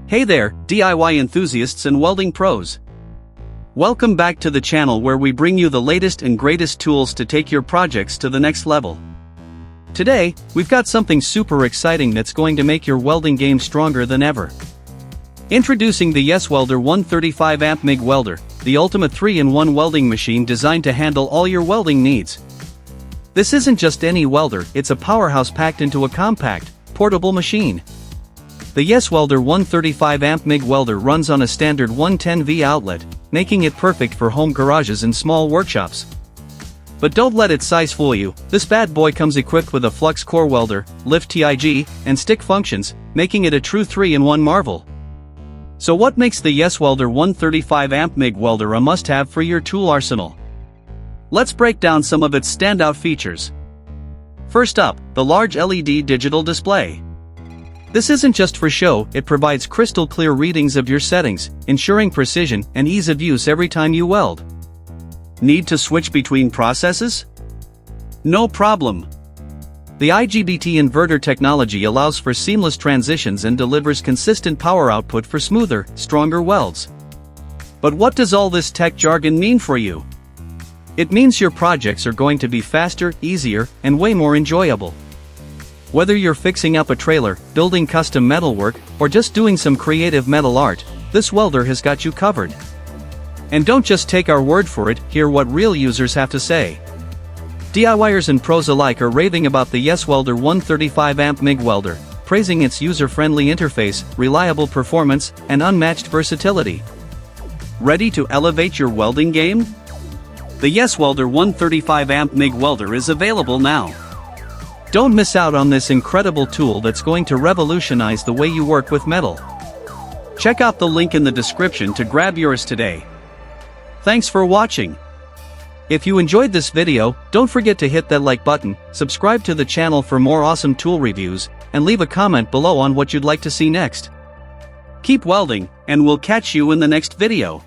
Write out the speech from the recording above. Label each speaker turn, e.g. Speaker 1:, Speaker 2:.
Speaker 1: Hey there, DIY enthusiasts and welding pros. Welcome back to the channel where we bring you the latest and greatest tools to take your projects to the next level. Today, we've got something super exciting that's going to make your welding game stronger than ever. Introducing the Yeswelder 135Amp MIG Welder, the ultimate 3-in-1 welding machine designed to handle all your welding needs. This isn't just any welder, it's a powerhouse packed into a compact, portable machine. The Yeswelder 135Amp MIG Welder runs on a standard 110V outlet, making it perfect for home garages and small workshops. But don't let its size fool you, this bad boy comes equipped with a Flux core welder, lift TIG, and stick functions, making it a true 3-in-1 marvel. So what makes the Yeswelder 135Amp MIG Welder a must-have for your tool arsenal? Let's break down some of its standout features. First up, the large LED digital display. This isn't just for show, it provides crystal clear readings of your settings, ensuring precision and ease of use every time you weld. Need to switch between processes? No problem. The IGBT inverter technology allows for seamless transitions and delivers consistent power output for smoother, stronger welds. But what does all this tech jargon mean for you? It means your projects are going to be faster, easier, and way more enjoyable. Whether you're fixing up a trailer, building custom metalwork, or just doing some creative metal art, this welder has got you covered. And don't just take our word for it, hear what real users have to say. DIYers and pros alike are raving about the Yeswelder 135Amp MIG Welder, praising its user-friendly interface, reliable performance, and unmatched versatility. Ready to elevate your welding game? The Yeswelder 135Amp MIG Welder is available now. Don't miss out on this incredible tool that's going to revolutionize the way you work with metal. Check out the link in the description to grab yours today. Thanks for watching. If you enjoyed this video, don't forget to hit that like button, subscribe to the channel for more awesome tool reviews, and leave a comment below on what you'd like to see next. Keep welding, and we'll catch you in the next video.